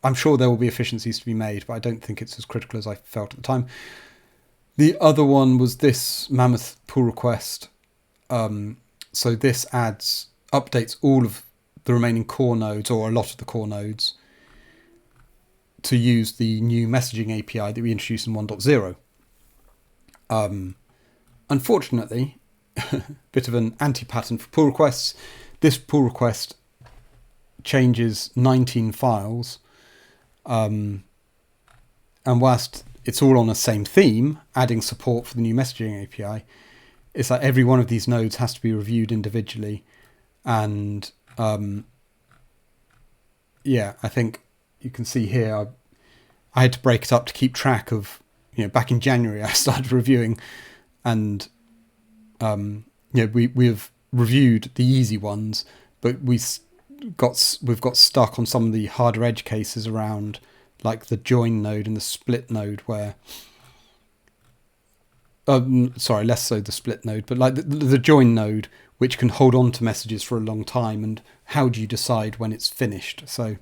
I'm sure there will be efficiencies to be made, but I don't think it's as critical as I felt at the time. The other one was this Mammoth pull request. So this updates all of the remaining core nodes, or a lot of the core nodes, to use the new messaging API that we introduced in 1.0. Unfortunately, bit of an anti-pattern for pull requests. This pull request changes 19 files. And whilst it's all on the same theme, adding support for the new messaging API, it's like every one of these nodes has to be reviewed individually. And I think you can see here, I had to break it up to keep track of, back in January I started reviewing, and we've reviewed the easy ones, but we've got stuck on some of the harder edge cases around, like the join node and the split node, where less so the split node, but like the join node, which can hold on to messages for a long time, and how do you decide when it's finished? So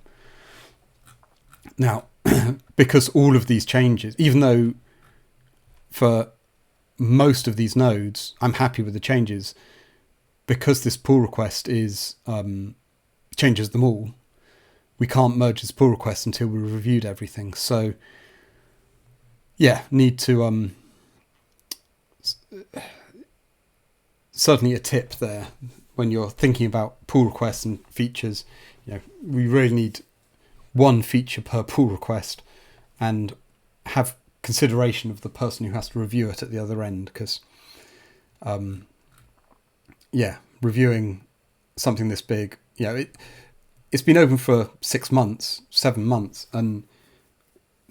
now, because all of these changes, even though for most of these nodes I'm happy with the changes, because this pull request is changes them all, we can't merge this pull request until we've reviewed everything. So need to certainly a tip there when you're thinking about pull requests and features. We really need one feature per pull request, and have consideration of the person who has to review it at the other end, because reviewing something this big, it's been open for 7 months, and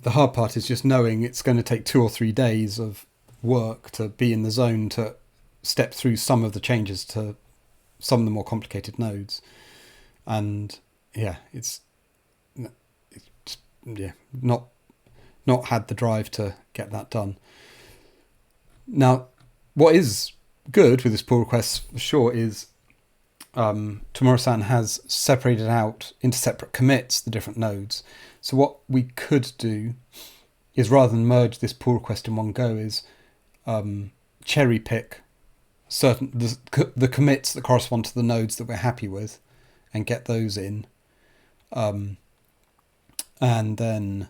the hard part is just knowing it's going to take 2 or 3 days of work to be in the zone to step through some of the changes to some of the more complicated nodes. And it's not had the drive to get that done. Now, what is good with this pull request for sure is Tomura-san has separated out into separate commits the different nodes. So what we could do is, rather than merge this pull request in one go, is cherry pick the commits that correspond to the nodes that we're happy with and get those in, and then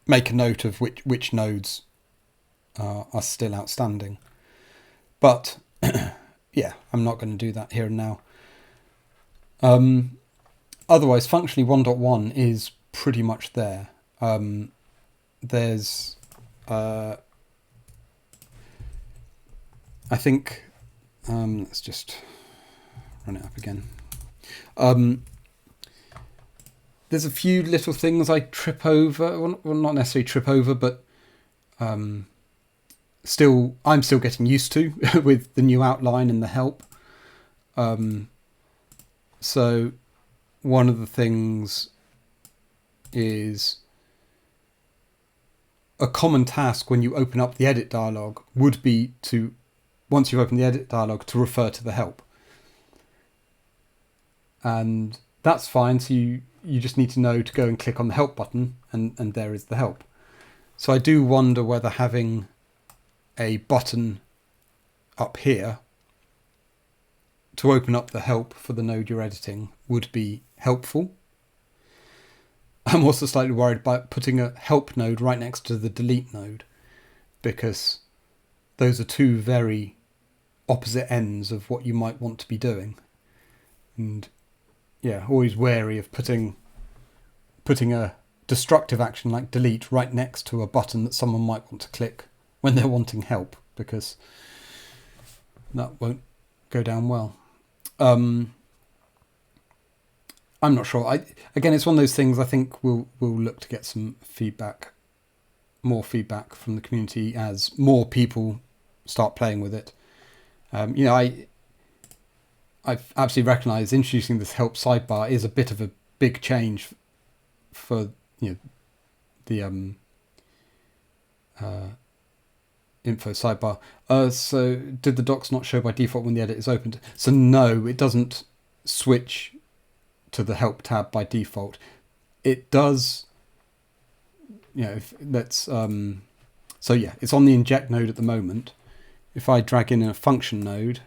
make a note of which nodes are still outstanding. But I'm not going to do that here and now. Otherwise, functionally 1.1 is pretty much there. There's I think let's just run it up again. There's a few little things I trip over. Well, not necessarily trip over, but I'm still getting used to with the new outline and the help. So one of the things is a common task when you open up the edit dialog would be to, once you've opened the edit dialog, to refer to the help. And that's fine. So you just need to know to go and click on the help button, and there is the help. So I do wonder whether having a button up here to open up the help for the node you're editing would be helpful. I'm also slightly worried about putting a help node right next to the delete node, because those are two very opposite ends of what you might want to be doing. And yeah, always wary of putting a destructive action like delete right next to a button that someone might want to click when they're wanting help, because that won't go down well. I'm not sure. Again, it's one of those things. I think we'll look to get some feedback, more feedback from the community as more people start playing with it. I absolutely recognise introducing this help sidebar is a bit of a big change for the info sidebar. So did the docs not show by default when the edit is opened? So no, it doesn't switch to the help tab by default. It does. So yeah, it's on the inject node at the moment. If I drag in a function node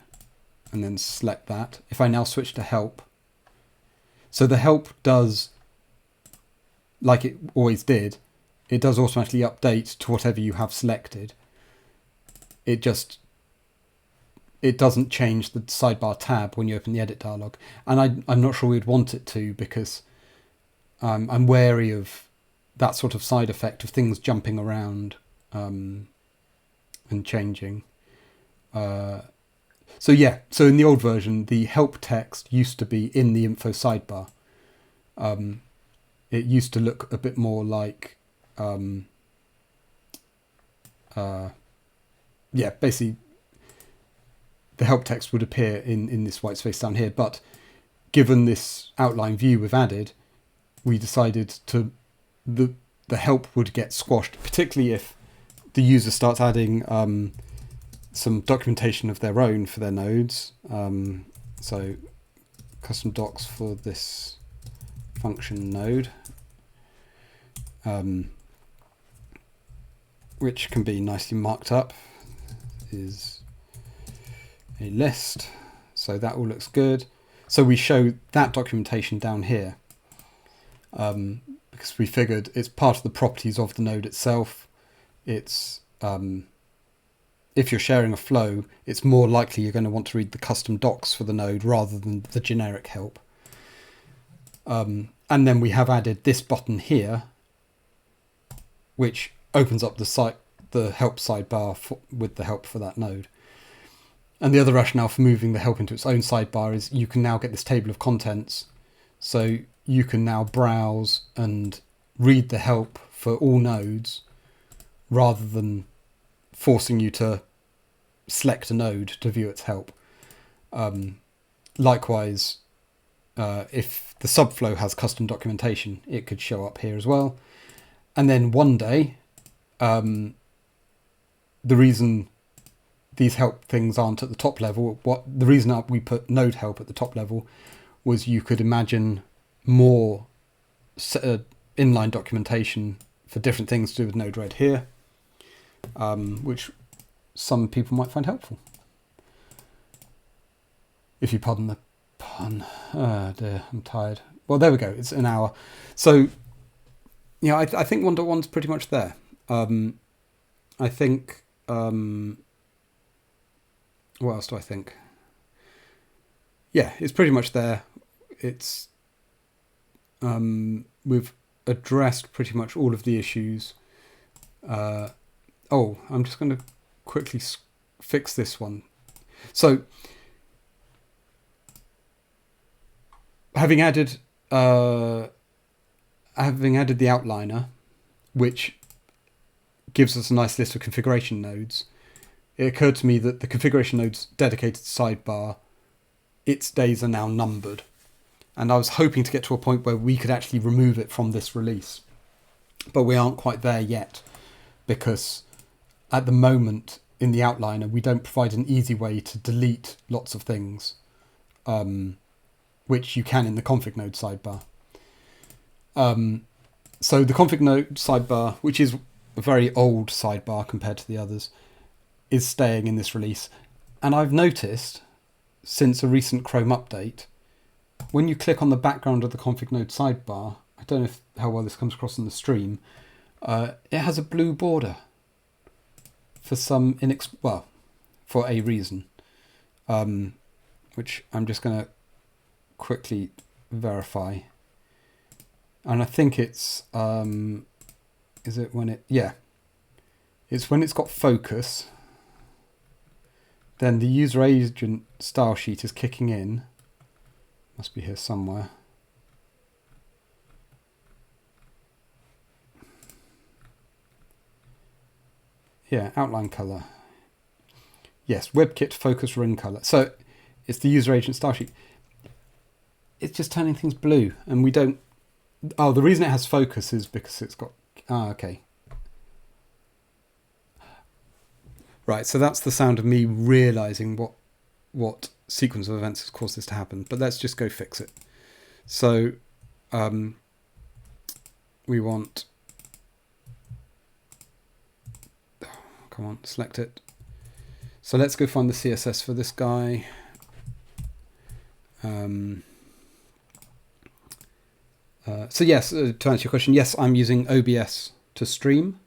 and then select that, if I now switch to help, so the help does, like it always did, it does automatically update to whatever you have selected. It doesn't change the sidebar tab when you open the edit dialog. And I'm not sure we'd want it to, because I'm wary of that sort of side effect of things jumping around and changing. So in the old version, the help text used to be in the info sidebar. It used to look a bit more like, basically the help text would appear in this white space down here. But given this outline view we've added, we decided to the help would get squashed, particularly if the user starts adding some documentation of their own for their nodes. So custom docs for this function node, which can be nicely marked up, is a list. So that all looks good. So we show that documentation down here because we figured it's part of the properties of the node itself. It's if you're sharing a flow, it's more likely you're going to want to read the custom docs for the node rather than the generic help. And then we have added this button here, which opens up the help sidebar with the help for that node. And the other rationale for moving the help into its own sidebar is you can now get this table of contents. So you can now browse and read the help for all nodes rather than forcing you to select a node to view its help. Likewise, if the subflow has custom documentation, it could show up here as well. And then one day, the reason these help things aren't at the top level, the reason we put node help at the top level was you could imagine more inline documentation for different things to do with Node-RED here, which some people might find helpful. If you pardon the pun. Oh dear, I'm tired. Well, there we go. It's an hour. So, I think 1.1's pretty much there. I think... what else do I think? Yeah, it's pretty much there. It's we've addressed pretty much all of the issues. I'm just going to quickly fix this one. So having added the outliner, which gives us a nice list of configuration nodes, it occurred to me that the configuration node's dedicated sidebar, its days are now numbered. And I was hoping to get to a point where we could actually remove it from this release. But we aren't quite there yet, because at the moment in the outliner, we don't provide an easy way to delete lots of things, which you can in the config node sidebar. So the config node sidebar, which is a very old sidebar compared to the others, is staying in this release. And I've noticed since a recent Chrome update, when you click on the background of the config node sidebar, I don't know how well this comes across in the stream, it has a blue border for some for a reason, which I'm just going to quickly verify. And I think it's is it when it it's when it's got focus, then the user agent style sheet is kicking in. Must be here somewhere. Yeah, outline color. Yes, WebKit focus ring color. So it's the user agent style sheet. It's just turning things blue, and we don't. Oh, the reason it has focus is because it's got. Okay. Right, so that's the sound of me realizing what sequence of events has caused this to happen. But let's just go fix it. So we want. Come on, select it. So let's go find the CSS for this guy. So yes, to answer your question, yes, I'm using OBS to stream,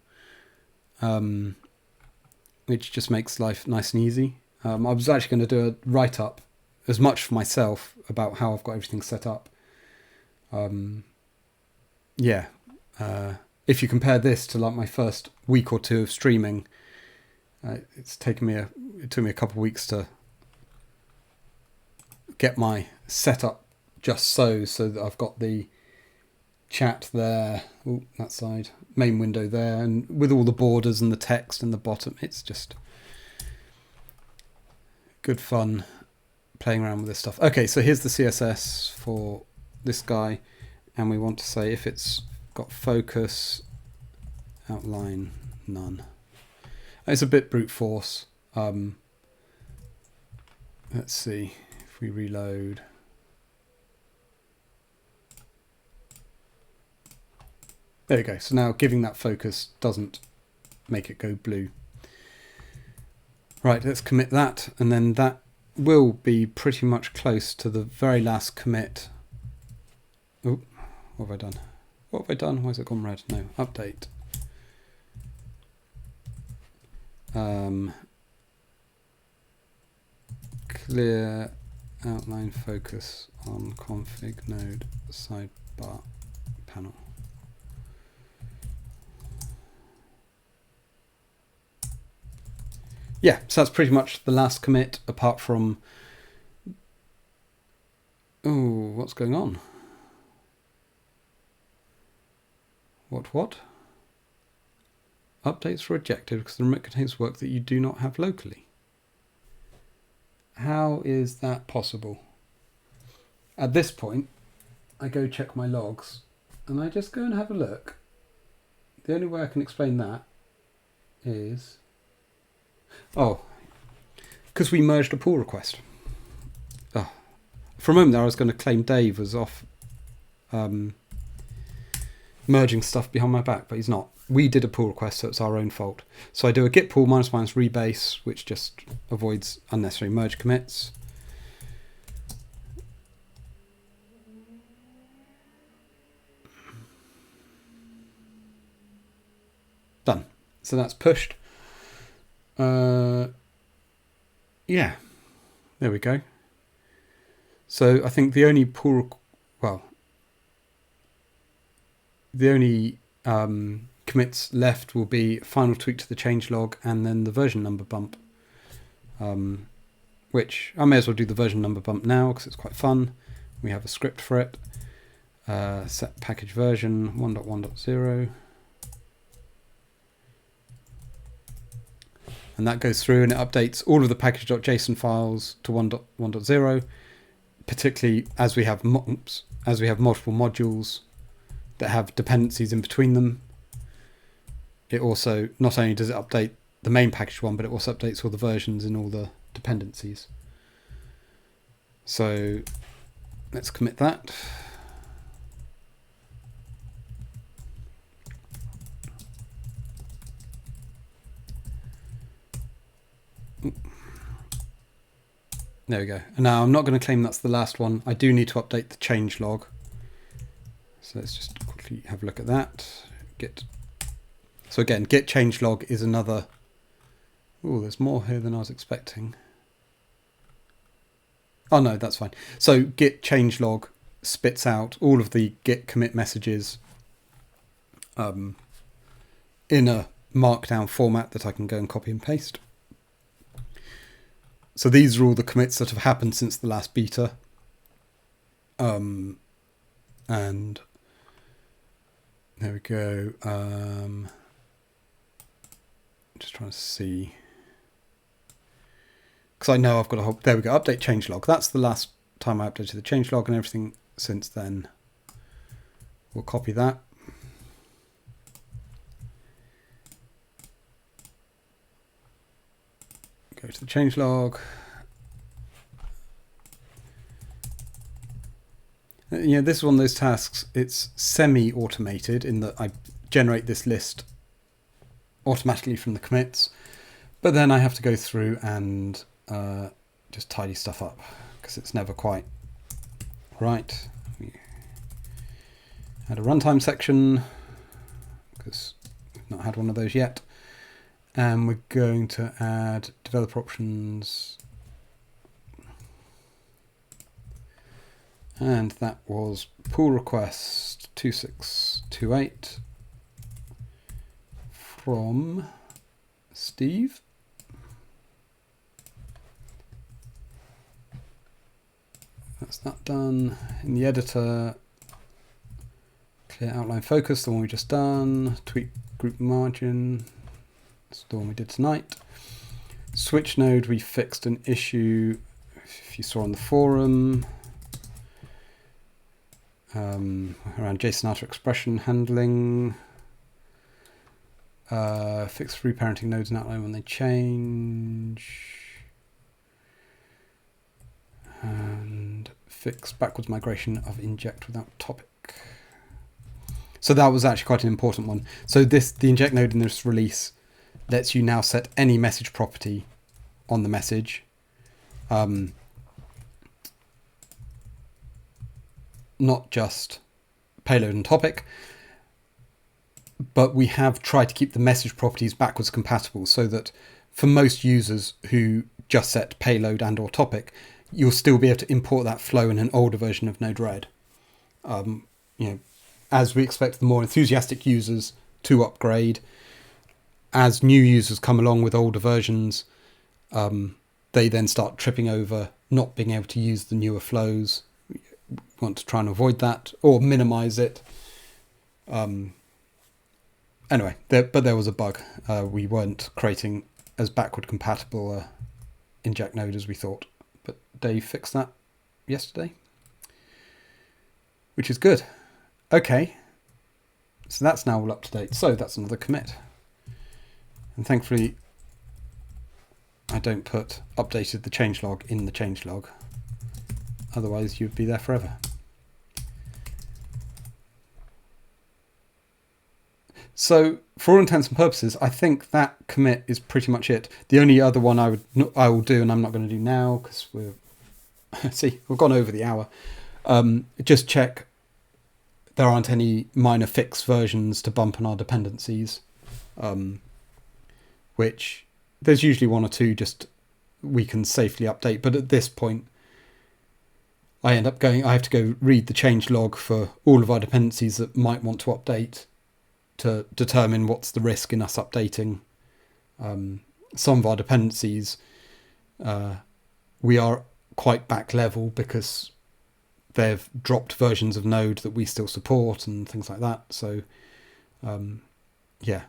which just makes life nice and easy. I was actually going to do a write-up as much for myself about how I've got everything set up. If you compare this to like my first week or two of streaming, it took me a couple of weeks to get my setup just so that I've got the chat there, that side, main window there, and with all the borders and the text and the bottom. It's just good fun playing around with this stuff. Okay, so here's the CSS for this guy, and we want to say if it's got focus, outline, none. It's a bit brute force. Let's see if we reload. There we go. So now giving that focus doesn't make it go blue. Right, let's commit that, and then that will be pretty much close to the very last commit. Oh, what have I done? What have I done? Why has it gone red? No, update. Clear outline focus on config node sidebar panel. Yeah, so that's pretty much the last commit, apart from... Oh, what's going on? What? Updates rejected because the remit contains work that you do not have locally. How is that possible? At this point, I go check my logs, and I just go and have a look. The only way I can explain that is... Oh, because we merged a pull request. Oh. For a moment there I was going to claim Dave was off merging stuff behind my back, but he's not. We did a pull request, so it's our own fault. So I do a git pull ---- rebase, which just avoids unnecessary merge commits. Done. So that's pushed. Yeah, there we go. So I think the only commits left will be final tweak to the changelog and then the version number bump, which I may as well do the version number bump now because it's quite fun. We have a script for it. Set package version 1.1.0. And that goes through and it updates all of the package.json files to 1.1.0, particularly as we have multiple modules that have dependencies in between them. It also, not only does it update the main package one, but it also updates all the versions in all the dependencies. So let's commit that. There we go. And now I'm not going to claim that's the last one. I do need to update the change log. So let's just quickly have a look at that. Git. So again, git change log is another. Oh, there's more here than I was expecting. Oh no, that's fine. So git change log spits out all of the git commit messages in a markdown format that I can go and copy and paste. So these are all the commits that have happened since the last beta. And there we go. Just trying to see. Because I know I've got a whole... There we go, update changelog. That's the last time I updated the changelog, and everything since then. We'll copy that. Go to the changelog. Yeah, this is one of those tasks. It's semi-automated in that I generate this list automatically from the commits, but then I have to go through and just tidy stuff up because it's never quite right. We had a runtime section because we've not had one of those yet. And we're going to add developer options. And that was pull request 2628 from Steve. That's that done. In the editor, clear outline focus, the one we just done. Tweak group margin. That's the one we did tonight. Switch node, we fixed an issue, if you saw on the forum, around JSON outer expression handling. Fix reparenting nodes in outline when they change. And fix backwards migration of inject without topic. So that was actually quite an important one. So the inject node in this release lets you now set any message property on the message. Not just payload and topic, but we have tried to keep the message properties backwards compatible so that for most users who just set payload and or topic, you'll still be able to import that flow in an older version of Node-RED. As we expect the more enthusiastic users to upgrade, as new users come along with older versions, they then start tripping over not being able to use the newer flows. We want to try and avoid that or minimize it. Anyway, but there was a bug. We weren't creating as backward compatible inject node as we thought. But Dave fixed that yesterday, which is good. Okay, so that's now all up to date. So that's another commit. And thankfully, I don't put updated the changelog in the changelog. Otherwise, you'd be there forever. So for all intents and purposes, I think that commit is pretty much it. The only other one I will do, and I'm not going to do now because we've gone over the hour. Just check there aren't any minor fix versions to bump on our dependencies. Which there's usually one or two just we can safely update. But at this point, I have to go read the change log for all of our dependencies that might want to update to determine what's the risk in us updating. Some of our dependencies will we are quite back level because they've dropped versions of Node that we still support and things like that. So yeah,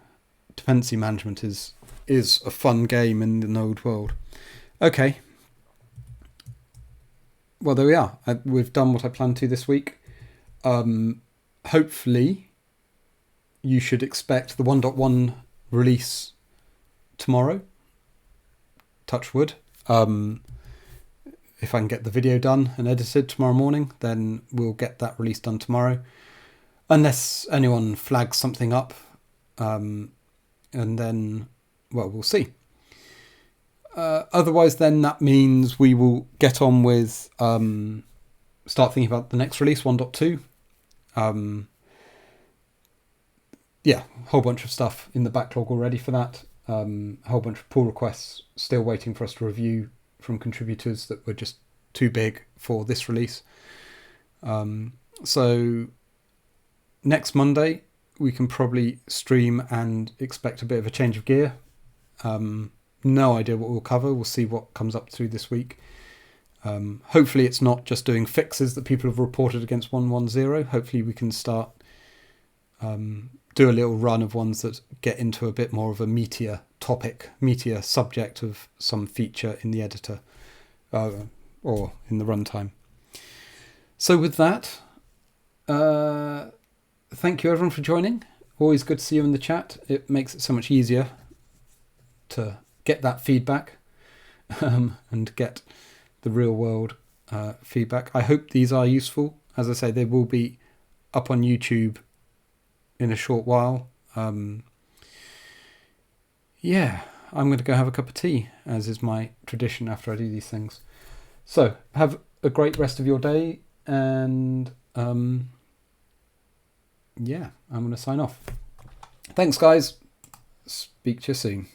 dependency management is a fun game in the Node world. Okay. Well, there we are. We've done what I planned to this week. Hopefully, you should expect the 1.1 release tomorrow. Touch wood. If I can get the video done and edited tomorrow morning, then we'll get that release done tomorrow. Unless anyone flags something up. And then, well, we'll see. Otherwise, then that means we will get on with start thinking about the next release, 1.2. Yeah, a whole bunch of stuff in the backlog already for that. A whole bunch of pull requests still waiting for us to review from contributors that were just too big for this release. So next Monday, we can probably stream and expect a bit of a change of gear. No idea what we'll cover. We'll see what comes up through this week. Hopefully it's not just doing fixes that people have reported against 1.1.0. Hopefully we can start do a little run of ones that get into a bit more of a meatier topic, meatier subject of some feature in the editor or in the runtime. So with that, thank you everyone for joining. Always good to see you in the chat. It makes it so much easier to get that feedback and get the real world feedback. I hope these are useful. As I say, they will be up on YouTube in a short while. Yeah, I'm going to go have a cup of tea, as is my tradition after I do these things. So have a great rest of your day, and yeah, I'm going to sign off. Thanks, guys. Speak to you soon.